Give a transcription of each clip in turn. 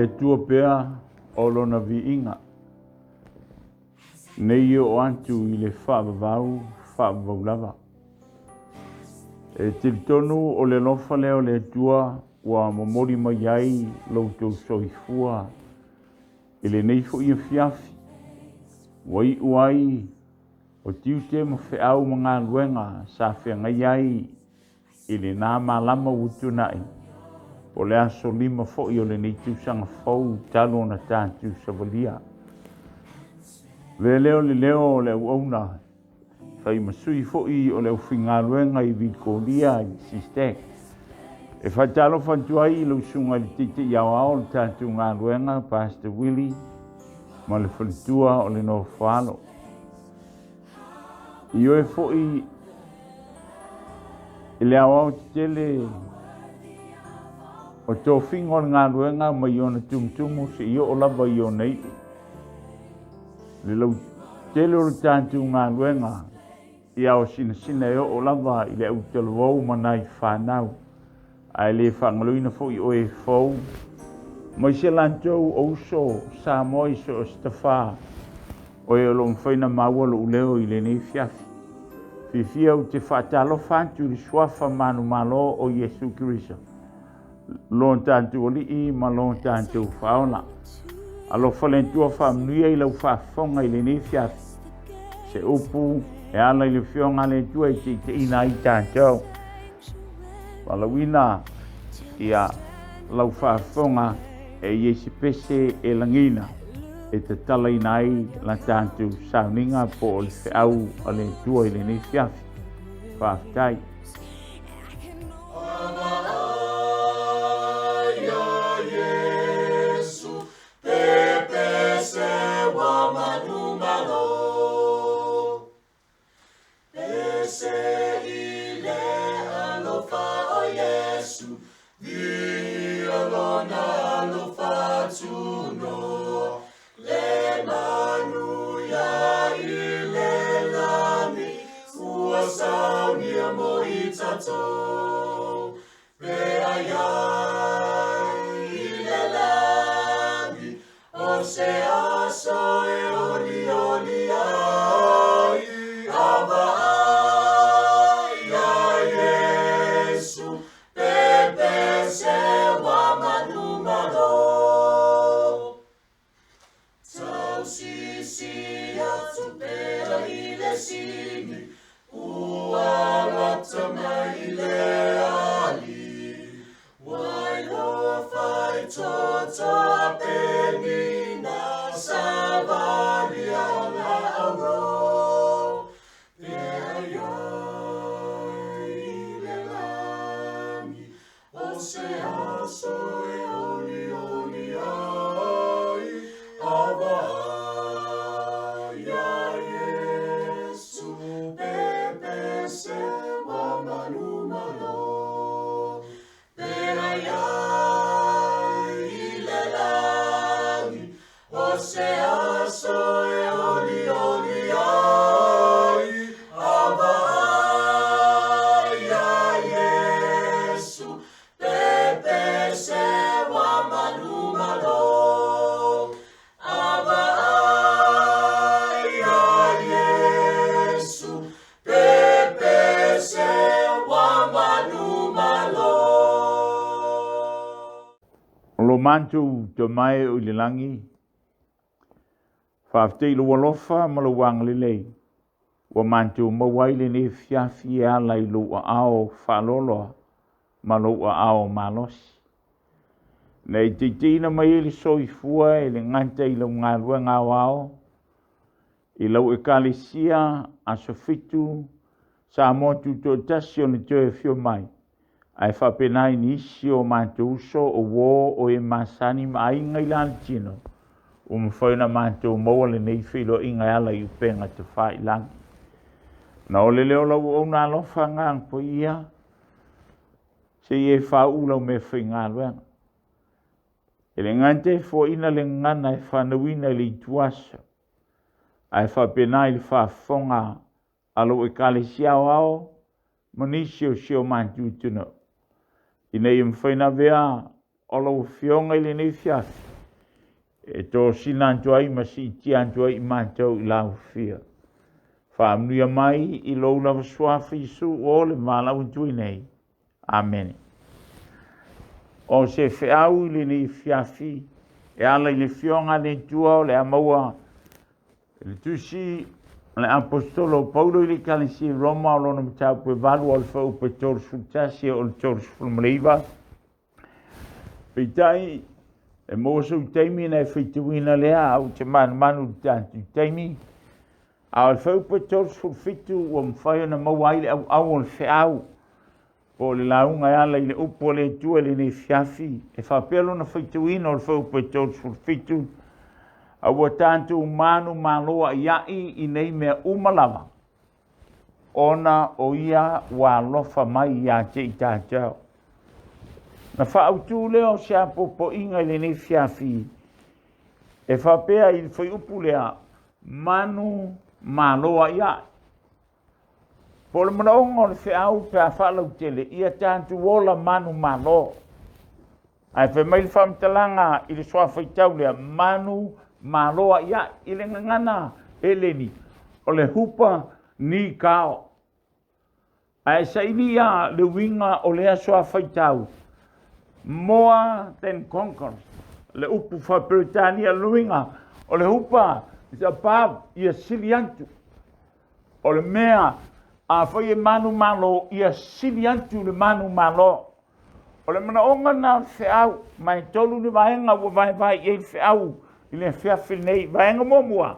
le tua pea o lona viinga. Nei o antu i le whaavavau lava. E tiltonu o le lofa leo le tua wa momori mai ai Lotu soifua. I le neifo i afiafi. Wai uai o tiute mo whiau mga luenga sa whiangai ai i le nā malama utu nai. O le aso lima fo i o le neitu sanga fau talo na tātu savalia. Ve leo le leo le uauna. Whai masui fo i o le uwhinga luenga i vikolia i SISDAC. E whaitalo whantuai i lausunga li tite i au ao le tātu ngā luenga Pastor Willie ma le whalitua o le no whalo. I oe fo i le au ao tele o tō whingo ngā luenga mai o na tumutumu se i o lava i o nei. Le lau tele o le tātu ngā luenga i au sina e o lava i le au telo wau manai whanau. Ai le whangaluina fo i oe fau. Mai se lantou o uso sa moi so o stafa. Oe o lo mwhaina maua lo uleo i le nei fiafi. Fifia u te whatalo whantu li swafa manu malo o Yesu Kirisa. Lo tantu oli i ma lo tantu whaona. Alo whalentua whamnuia i lau whafonga i le nei fiafi. Se upu e ala i le fionga le tua i te ina i tantou. Walawina ia lau whafonga e Yesu pese e langina. E te tala inai la tantu sauninga po o le whiau a le tua i le nei fiafi. Whaftai. Mantu te mai o le langi. Whaaftei lo walofa ma lo wang lelei. Wa mantu mawai le ne fiafi ala i lo ao whaloloa ma lo ao malosi. Nei te tina mai li soifua e le nganta i lo ngalua ngawao. I lo e kalisia a sofitu sa motu to tasio ni te fio mai. Ai whapenai ni isi o mātou uso o wō o e masani mai ngai lan tino. Mwhaina mātou maua le nei whilo inga ala i upenga te whai langi. Na o le leo lau o nā lofa ngang po ia. Se i e whau lau me whi ngā luenga. E le ngante fo ina le ngana e whanauina le tuasa. Ai whapenai le whafonga alo e kale siao ao. Manisi o sio mātou tino. I nei mwhaina vea o lau fionga i le nei fiafi. e tō sina joai ma si tia joai mātou I lau fia. Whaamnuia mai I lou lava suafi su o le malau tui nei. Amen. O se whiau le ni fiafi, e ala I le fionga ne tua o le amaua, le tusi le apostolo Paulo I le kalisi Roma o lona matau pe valu o le whau pe tōru sultasi o le tōru sulmaliva. Peitai, e moso teimi na whituina lea au te manu tantu teimi. A le whau pe tōru sulfitu o mwhai na mawai le au o le whiau. O le launga e ala I le upo le tua le ne fiafi. E whapelo na whituina o le whau pe tōru sulfitu. A ua tantu manu maloa iai I nei mea umalawa. Ona o ia wa lofa mai ia te I tātou. Na whaautu leo se apopo inga I le ne fiafi. E whapea I whai upu lea manu maloa iai. Po le manaonga o le whiau pe a whalau tele ia tantu wola manu malo. Ai whai mai le whamtalanga I le soa whaitau lea manu maloa ia I le ngana eleni o le hupa ni kao. Ai saini ia le winga o le asoa whaitau. More than conquerors. Le upu whaperitania le winga o le hupa is above ia siliantu. O le mea a whai e manu malo ia siliantu le manu malo. O le manaonga na le whiau mai tolu ni vaenga wa vai e le whiau. I le whiawhi nei, vaenga momua.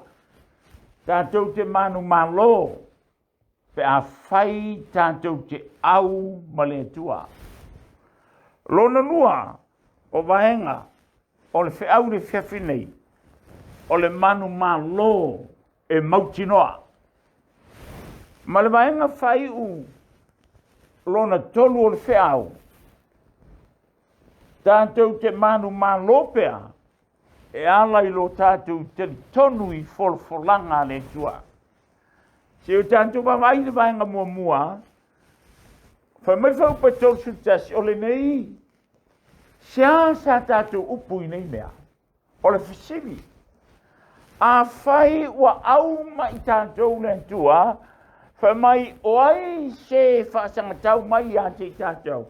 Tātou te manu malo, pe a whai tātou te au ma le tua. Lona nua, o vaenga, o le whiau le whiawhi nei, o le manu malo e mautinoa. Ma le vaenga whai u, lona tolu o le whiau, tātou te manu malo pea, e ala I lo tātou te tonu I folfolanga le tua. Se o tātou wawai le vaenga mua, wha mai whau pa tōru sultasi o le nei, sea sa tātou upu I nei mea, o le whasivi. A whai wa au mai tātou le tua, wha mai oai se whaasangatau mai a te tātou.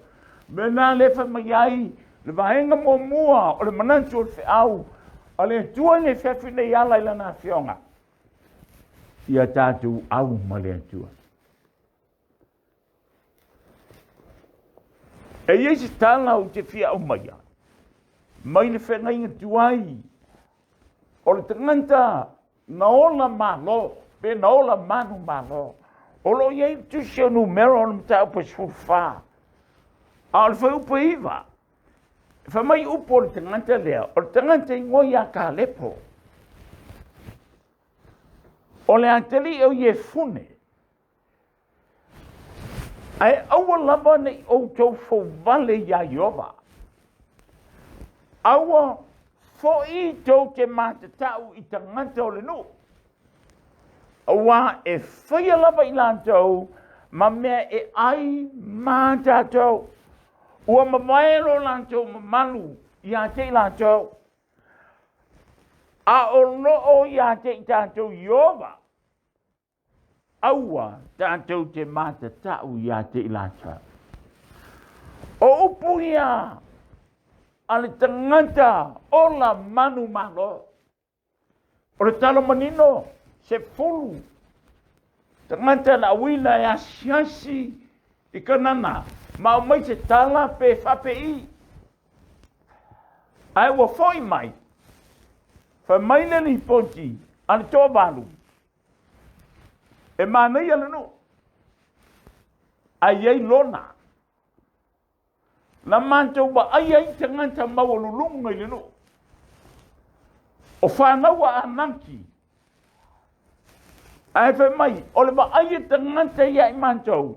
Mena le wha mai ai, le vaenga mua, o le manantu o le whiau, o le tua le whiawhi nei ala I lana whionga. Ia tātou au ma le tua. E iesi tāna o te whia au mai a. Mai le whenga inga tuai. O le tanganta na ola malo, pe na ola manu malo. O lo iei tusi o numero o le mtau pa sulfa. A le whai upa iwa. Fa mai upo le tanganta lea, o le tanganta ingoi a ka lepo. O le ateli o ye fune. Ai aua lava nei o tau fo vale ya Iova. Aua fo I tau te matatau I tanganta o le nu. Aua e whaia lava I lantau, ma mea e ai matatau. Ua mamaelo lantou mamalu ia te lantou. A o loo ia te tātou Iova. Aua tātou te matatau ia te lantou. O upu ia ale tangata o la manu malo. O le talo manino se fulu. Tangata la wina ya siasi I kanana. Ma o mai te tala pe whape I. Ai wa foi mai. Fa mai le ni ponti. Ani tō walu. E mānei ala no. Ai ei lona. Na mātou wa ai ai tanganta maua lulunga I le no. O whānaua ananki. Ai fa mai. O le wa ai tanganta ia I mātou.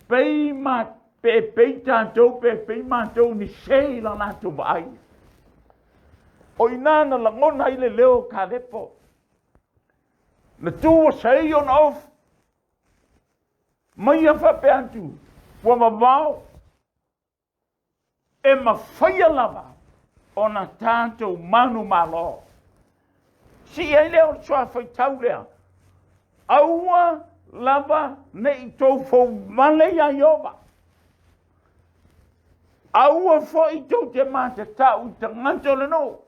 Pei mātou. Pei tātou, pei mātou ni sei la nātou vai. O inana la ngona I le leo ka lepo. Na tua sei on off. Mai a whape antu. Wa mawao. E ma whaia lava. O na tātou manu malo. si ai leo soa fai tau lea. Aua lava nei tau fau male ya Iova. Aua fo i tau te mata tau i tanganto le no.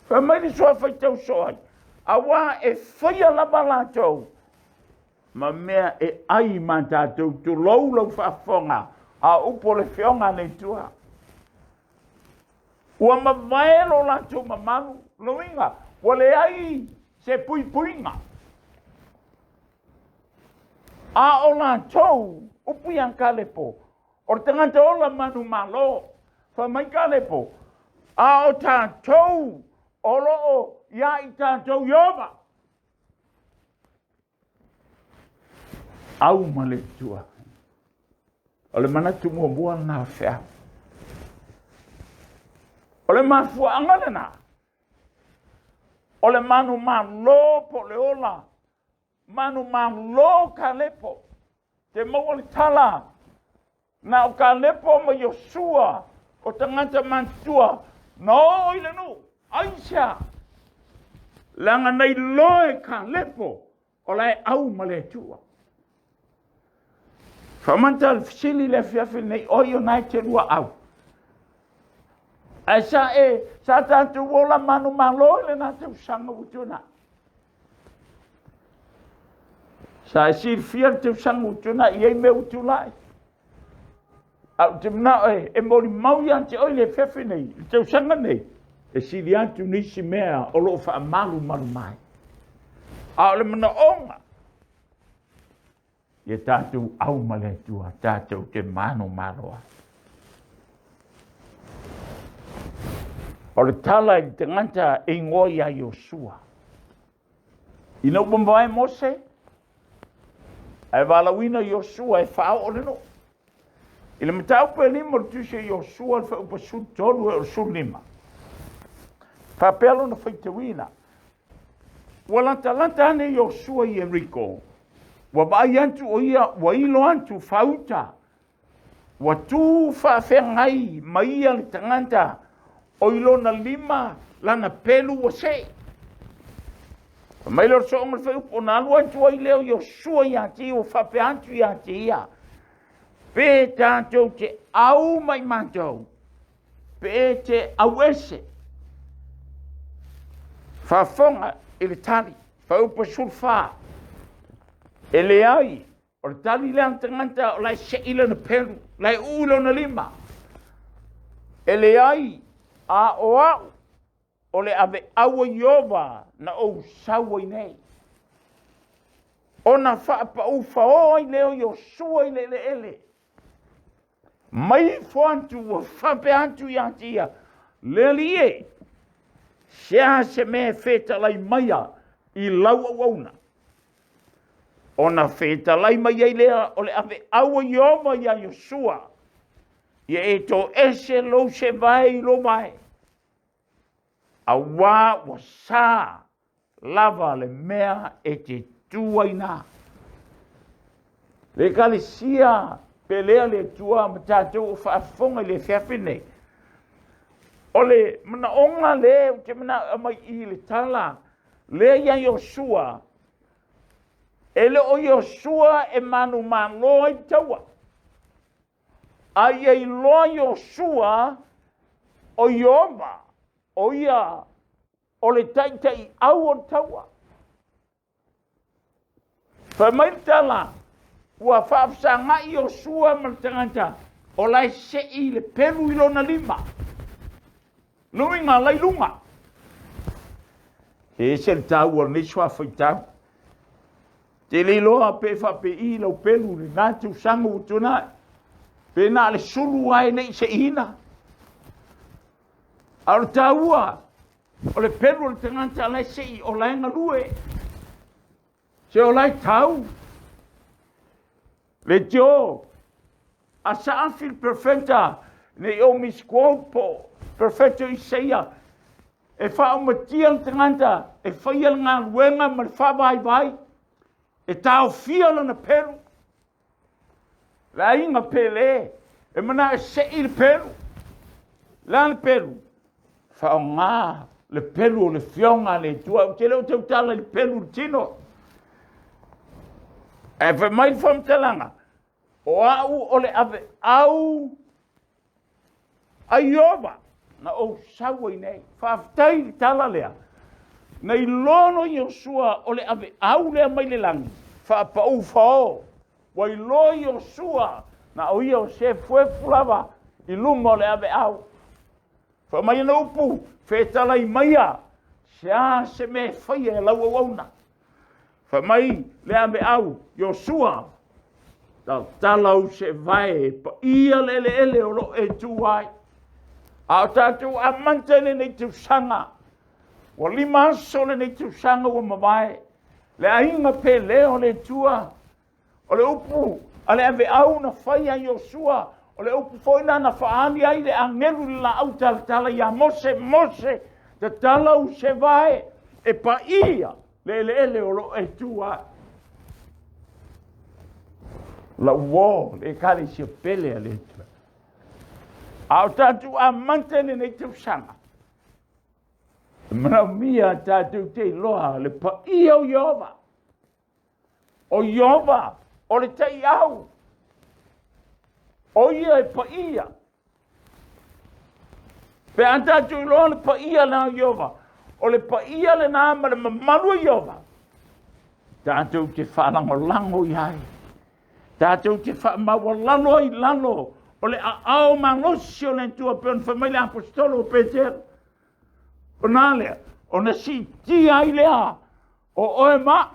Fa mai ni soa fai tau soai. Awa e whaia lava la tau. Ma mea e ai mata tau tu lau whaafonga. A upo le whionga nei tua. Ua ma vaelo la tau mamalu. Loinga. Ua le ai se pui puinga. A o la tau. Upu yang kalepo. O tangata o la manu malo. Fa mai kalepo. A o ta tau. Olo o ia i tātou Iova. Au ma le tua. O le manatu mua nā whea. O le mafua angalena. O le manu malo po le ola. Manu malo ka lepo. Te maua le tala. Na o ka lepo ma Yosua. O tangata mantua. No ile nu. Aisha, langa nei loe ka lepo, o lai au ma le tua. Whamanta al fisili le fiafi nei oio nai te rua au. Ai sa tātu wola manu malo le nā tau sanga utuna. Sa e sir fia tau sanga utuna i ei me utulai. Au te mna e mori mau yan te oi le fiafi nei, tau sanga nei. E siri atu nisi mea o loo wha malu mai. A ole mana onga. Ia tātou au male tua, tātou te mano maroa. O le tala i te nganta e ngoi a Yosua. I nau bambawai Mose, ai walawina Yosua e whao o reno. I le matau pe lima o tuse Yosua le wha upa su tolu e o su lima. Papelo na faitawina. Walanta ane Yosua i Enrico. Wa vai antu o ia, wa ilo antu fauta. Wa tu whawhengai maia le tanganta. O ilo na lima lana pelu wa se. Mailo so onga whaup o na alu antu o ileo Yosua i ati o whape antu i ati ia. Pe tātou te au mai mātou. Pe te awese. Whafonga e le tali, whaupa sulfa. E le ai, o le tali le antanganta o lai seila na peru, lai ulo na lima. E le ai, a o au, o le ave awa Iova na o sawa i nei. O na whaapa ufa o i leo Yosua i le ele. Mai fwantu wa whape antu i antia, le li e. Sea se me feta lai maia i lau auna. O na feta lai maia i lea o le ave awa Iova ia Yosua. Ia e to ese lo se vai lo mai. A wā wa sā lava le mea e te tuaina. Le kalisia pelea le tua matatou whaafonga le whiawhine. O le mana onga le, te mana mai i le tala, le ia Yosua. E le o Yosua e manu malo i taua. Ai e loa Yosua o Iova, o ia, o le taitai au o taua. Fa mai tala, ua whaafsanga i Yosua martanganta, o lai se i le peru i lona lima. Luinga lai lunga. E se le tau o niswa fai tau. Te le loa pe fa pe i lau pelu ni nātu sangu utuna. Pe nā le sulu ai nei se ina. Ar taua. O le pelu le tanganta lai se i o lai ngalue. Se o lai tau. Le jo. A saafil perfecta. Ne o misquopo. Perfecto Isaia. E wha o matia le tanganta. E whaia ngā luenga ma le wha vai. E tau fia lana peru. La inga pele. E mana e se i le peru. Lana peru. Wha o ngā le pelu o le fionga le tua o te leo te utala le pelu tino. E fe mai fam telanga. O au o le ave au a Iova na o sawa i nei. Whaftai li tala lea. Nei lono Iosua o le ave au lea mai le langi. Whapau whao. Wai lo Iosua na o ia o se fuefulava i luma o le ave au. Whamai na upu, whetala i maia. Sea se me whaia e lau auna. Whamai le ave au, Iosua. Talau se vai, pa ia ele o lo e tuai. A tātou a mantene nei tu sanga. Wa lima aso nei tu sanga wa mawai. Le ainga pe leo le tua. O le upu, a le ave au na whaia Iosua. O le upu foina na whaani ai le angelu la au tala ia mose, te talau se vai. E pa ia, le ele o lo e tuai. La uo, le kare si pele a le tua. Au tātou a mantene nei tau sanga. Mana mia tātou te loa le pa ia o Iova. O Iova, o le tei au. O ia e pa ia. Pe an tātou loa le pa ia na Iova. O le pa ia le nā ma le mamalu Iova. Tātou te whalango lango iai. Tātou te whaamawa lalo i lalo. O le ao mangosi o le tua pe on whamai le apostolo o Peter. O nā lea, o na si tia i lea, o oe ma.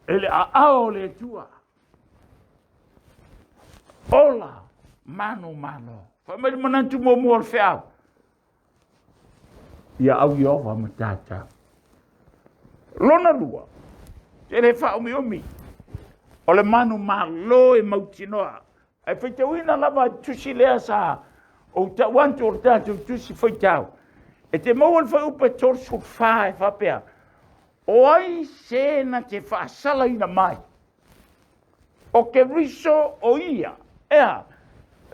E le ao le tua. Ola, mano. Whamai le manantu mo le whiau. Ia au Iova ma tātou. Lona lua, te le whaomi. O le manu malo e mautinoa. Ai whaitauina lava tusi lea sa. O ta wantu o tātou tusi whaitau. E te mau al whaupa torsu whae whapea. O ai se na te whaasala ina mai. O ke riso o ia. Ea,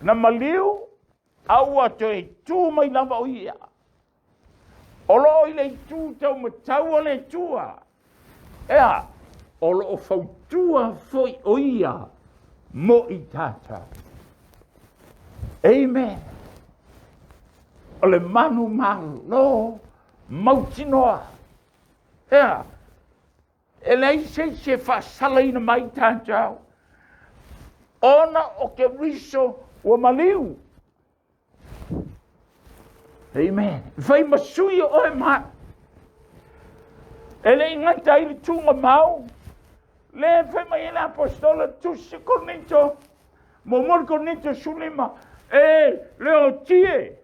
na maliu au ato e tū mai lava o ia. O lo i le tū tau matau o le tua. Ea, o lo o whautua foi o ia mo i tātou. Amen. O le manu malo mautinoa. Ea, e lei se whasala ina mai tātou. Ona o ke riso o maliu. Amen. Vai masui o e maa. E le ingata i le tunga mau. Le fe mai ele apostola tusi Korinto. Momor Korinto sulima. E leo tie.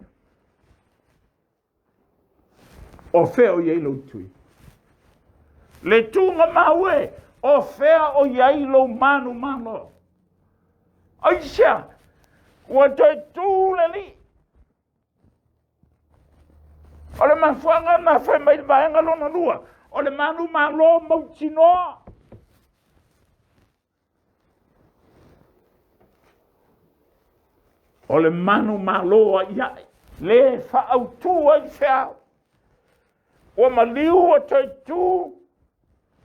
O feo i eilo tui. Le tunga mau e. O fea o i eilo manu malo. Aisha. Ua toi tū le li. O le mafuanga na fe mai vaenga lona lua. O le manu malo mautinoa. O le manu malo ia le whaautua i whiau. O maliu o toi tū.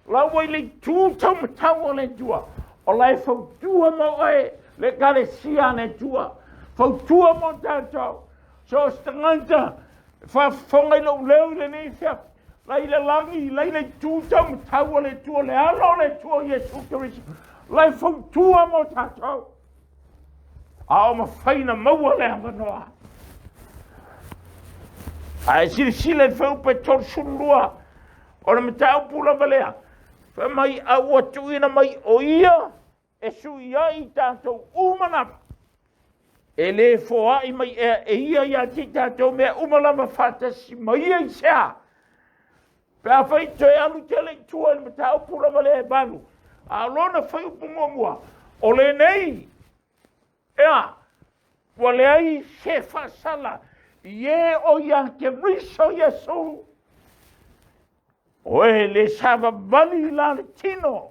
Lawa i le tū tau matau o le tua. O lai whautua mo e le kare sia le tua. Whautua mo tātou. So stanganta. Whafonga i lo leo le ni whiau. Lai le langi, lai le tū tau matau o le tua. Le alo le tua Jesu Kirisi. Lai whautua mo tātou. Ao ma whaina maua le anga noa. Ai sile whau pe torsulua. O na matau pula valea. Wha mai au atuina mai o ia. E sui ai tātou umanama. E le foa i mai e ia ia ti tātou mea umalama whatasi mai ai sea. Pea whai toi alu tele tua na matau pula valea e balu. A lona whai upungo mua. O le nei. Ea, wale ai se whasala, ie o ia ke riso Yesu. Oe le sava vali la le tino,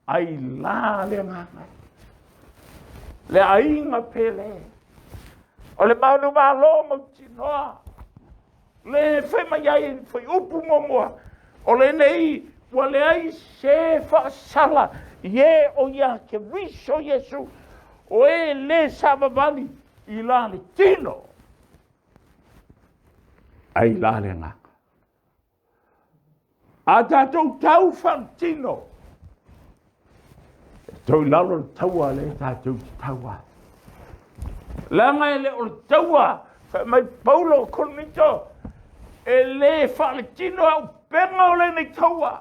ai la le nganga. Le ainga pele, o le manu malo mo tinoa. le fe mai ai foi upu momoa o le nei ua le ai se whaasala ie o ia ke viso Yesu o e le savavali i la le tino ai la le ngaka a tātou tau whantino tau lalo le taua le tātou taua langa e le o le taua mai Paulo Korinto e le whaletino au penga o le nei taua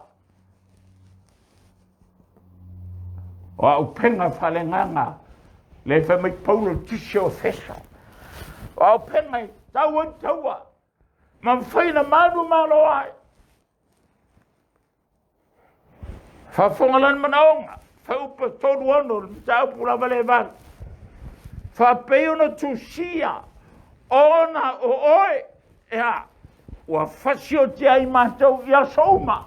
o au penga whalenganga le mai Paulo tisio fesa o au penga i taua ma whaina manu malo ai whafongalan manaonga whaupa tonu ano tau pula vale vale whapeo na tusia ona o oe ea ua whasio te ai mātou ia souma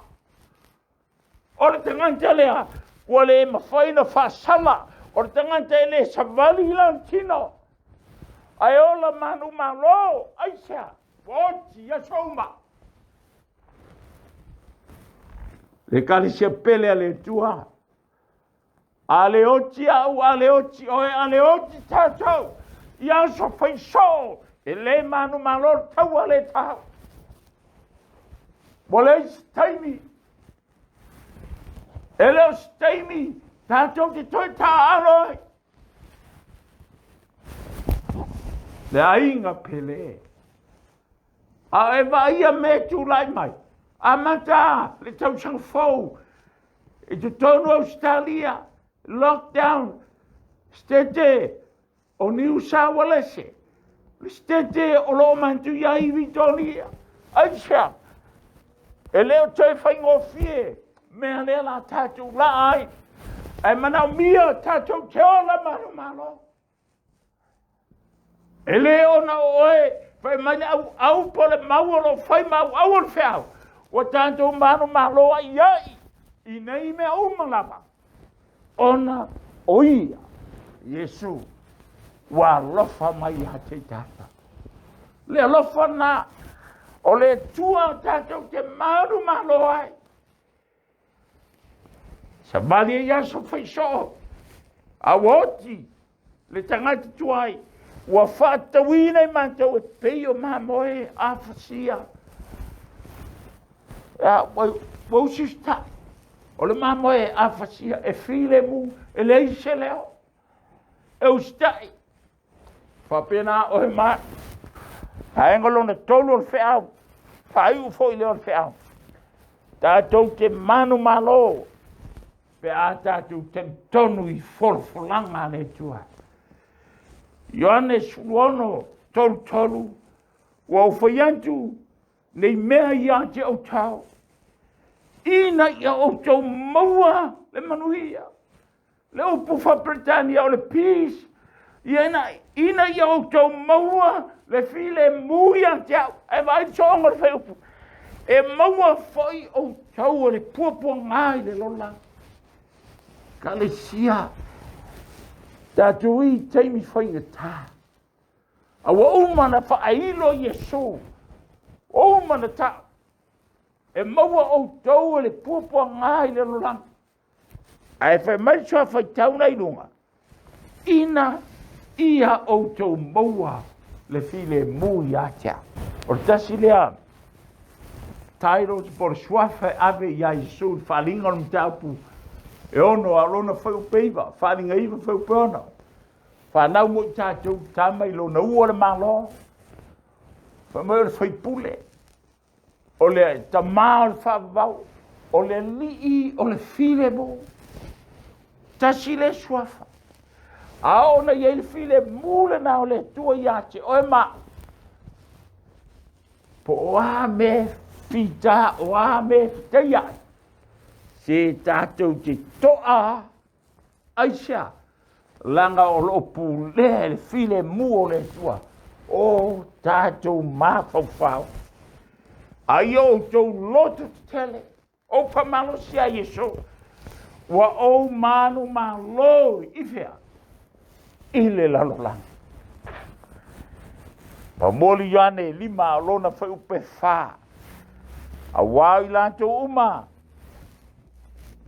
o le tanganta lea ua le mawhaina whasala o le tanganta e le savali lan tino ai ola manu malo aisa poti ia souma le kalisia pele a le tua a le oti au a le oti oe a le oti tātou ia so whaiso e le manu malo tau a le tau mo le staimi e le staimi tātou te toi tā aroi le ainga pele a e vaia me tu lai mai a mata le tau sang fou e tu tonu Australia lockdown stete o New South Wales stete o lo mantu ia i Victoria aisha e leo toi whaingo fie mea lea la tātou la ai e manau mia tātou te ola manu malo e leo na oe whai mani au pole mau alo whai mau au al whiau o tātou manu malo ai ai i nei mea umalama ona oia Yesu wa lofa mai a te tata le lofa na o le tua tātou te manu malo ai sa bali ia so whaiso a woti le tangata tuai ua whaatawina i mātou e peio mamoe a whasia wau sista o le mamoe a whasia e while mu e leise leo e ustai whapena o he maa haengolo na tolu o le whiau whaiu fo i leo le whiau tātou te manu malo pe a tātou te tonu i folfolanga le tua Ioane suono tolu ua uwhaiantu nei mea ia te au tau ina ia o tau maua le manuia le upu Britania o le peace ina ia o tau maua le file muia te au e vai songa le whaupu e maua foi o tau o le puapua ngai le lola ka le sia tātou i teimi whainga tā awa umana whaeilo Yesu umana tā e maua o tau le puapua ngai le lolang ai whai mai soa whai tau nei lunga ina ia o tau maua le file mui atia o tasi lea tairos por suafa ave ia Yesu whalinga o mtaupu e ono alona whau peiva, wharinga iwa whau pēona. Whanau mo i tātou tāmai lo na ua le malo. Whamau le whai pule. O le tamā o le whavau. O le lii o le file mo. Tasi le suafa. A ona i le file mule na o le tua iate. O e ma. Po o a me fita, o a me fita iate. Se tātou te toa aisha langa o lopu le file mua le tua o tātou mawhawhau ai o tau lotu te tele o pamalo sia Yesu wa o manu malo ifea i le lalolang Pa moli yane lima alona fai upe wha. A wai lanto uma.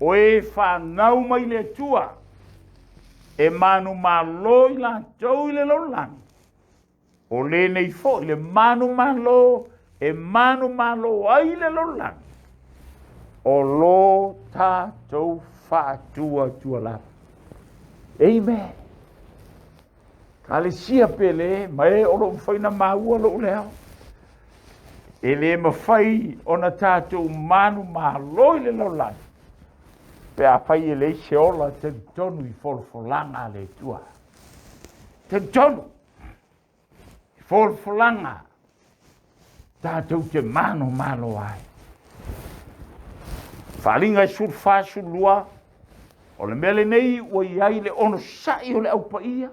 O e whanau mai le tua. E manu malo i lanto i le lolang. O le nei fo le manu malo. E manu malo ai le lolang. O lo tātou whātua tua la. Amen. Kale sia pele, mai o lo whaina maua lo leo. E le mawhai o na tātou manu māloi le lolang. Pe a whai e le se ola te tonu i wholwholanga le tua. Te tonu. I wholwholanga. Tātou te manu malo ai. Whalinga sur whasu lua. O le mele nei ua iai le ono sai o le au paia.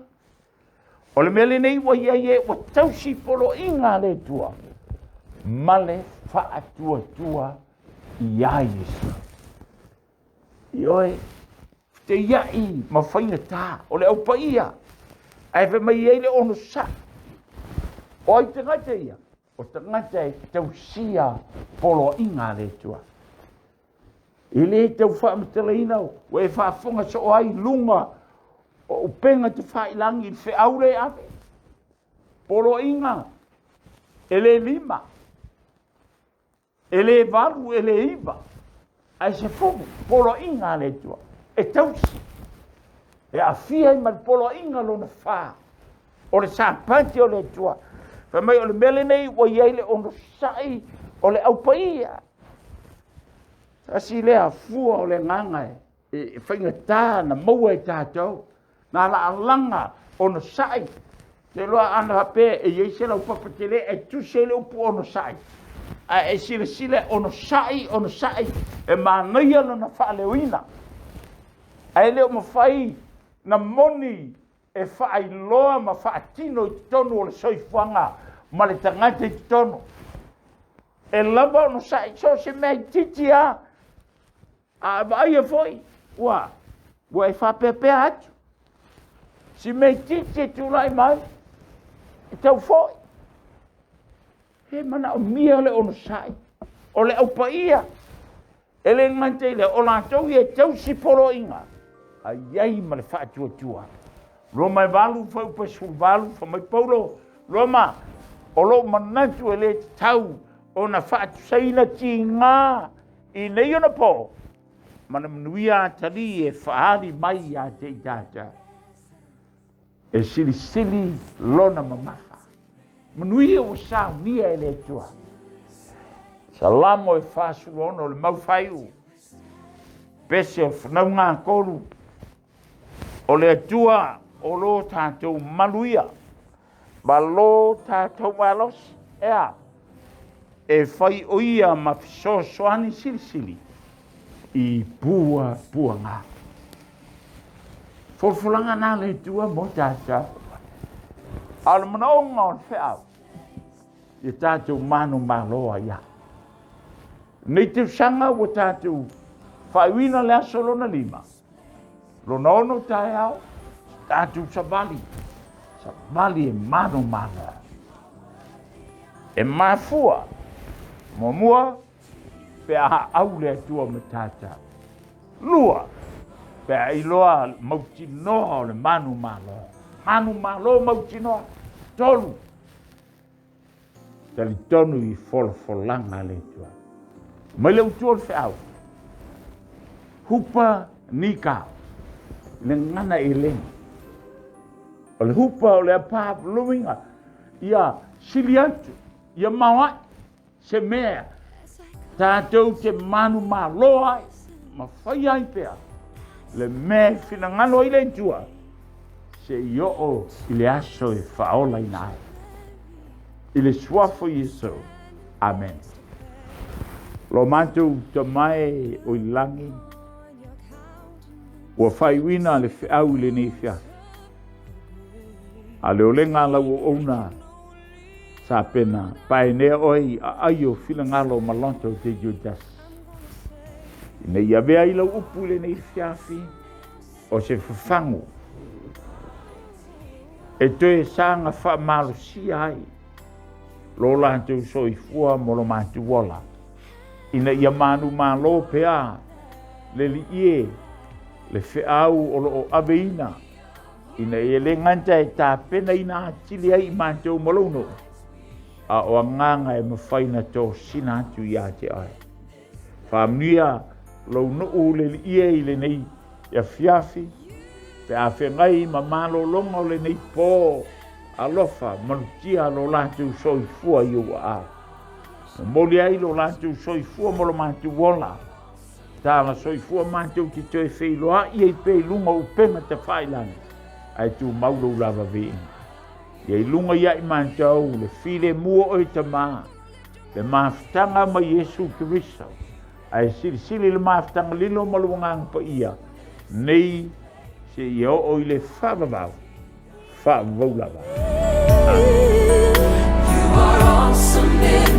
O le mele nei ua iai e ua tausi polo inga le tua. Male wha tua tua iai Yesu. Ioe, te iai ma whainga tā o le au paia. Ai fe mai iai le ono sai. O ai te ngata ia. O te ngata e tausia polo inga le tua. Ile te ufa mtele inau, we fa fonga so ai lunga o penga te fa ilangi fe aure ave. Polo inga. Ele lima. Ele valu, ele iba. Ai se fogo, polo inga le tua. E tausi. E afia i mal polo inga lo na fa. O le sapati o le tua. Fa mai o le mele nei o iai le ono sai o le au paia. Asi lea fua o le nganga e whainga tā na maua i tātou. Nā la alanga o no sai. Te loa ana hape e iei se lau papatele e tu se le upu o no sai. A e sile o no sai. E māngia no na whaalewina. A e leo mawhai na moni e whaai loa ma whaatino i tonu o le soifuanga. Ma le tangata i tonu. E lava o no sai. So se mea titi a. A vai e foi, ua e fa pepe atu. Si me tite tu lai mai, e tau foi. He mana o mia le ono sai, o le au paia. E le ngante le o lantou i e tau si poro inga. A iai ma le fa atua tua. Roma e valu, fa upa sul valu, fa mai paulo. Roma, o lo manatu e le tau, o na fa atu saina ti ngā, i nei ona po. Mana manuia tali e whaari mai a te tata. E sili lona mamafa. Manuia o sa nia e le tua. Salamo e whaasu ono le mauwhaiu. Pese o whanau ngā koru. O le tua o lo tātou manuia. Ma lo tātou malos. Ea. E whai oia ma fisosoani sili. I pua ngā. Wholwholanga nā le tua mo tātou. Ala mana o ngā on whiau. I tātou manu māloa ia. Nei te sanga o tātou whaiwina le asolona lima. Lona ono tae au. Tātou savali. Savali e manu māloa. E mafua. Momua. Pea au le tua me tata. Lua. Pea iloa mautinoa o le manu malo. Manu malo mautinoa. Tolu. Tali tonu i wholwholanga le tua. Mai leu tua le whiau. Hupa nika. Le ngana e lenga. O le hupa o le apap luminga. Ia siliantu. Ia mawai. Se mea. Tātou te manu mā loa, ma whai ai pēr. Le me whina ngano i le tua. Se i o i le aso e whaola i nai. I le suafo Yesu. Amen. Lo mātou te mai o i langi. Ua whai wina le whiau le nei whia. A le olenga lau o ona. Sa pena, pai nea oi a aio whila ngalo malonto te Judas. Ina ia vea ila upu le nei whiawhi o se whawhangu. E toe sanga wha malo si ai lo lātou soifua mo lo mātou ola. Ina ia manu mālo pea, le li ie, le whiau o lo o aveina. Ina ia le nganta e tā pena ina atili ai mātou malono. A o nganga e mawhaina tō sina atu i ate ai. Whamnia lau nuu le li ie i le nei ia fiafi, pe a whengai ma malo longa le nei pō alofa manutia lo lātou soifua i ua au. Moli ai lo lātou soifua mo lo mātou wola. Tāna soifua mātou ki toi wheiloa i ei pei lunga upenga te whailani. Ai tu mauro lava veen. Iei lunga iai mātou le while mua oi ta mā. Le māwhtanga ma Yesu Kiriso. Ai sili le māwhtanga lilo maluangang pa ia. Nei se ia o i le whavavau. Whavavau lava. You are awesome in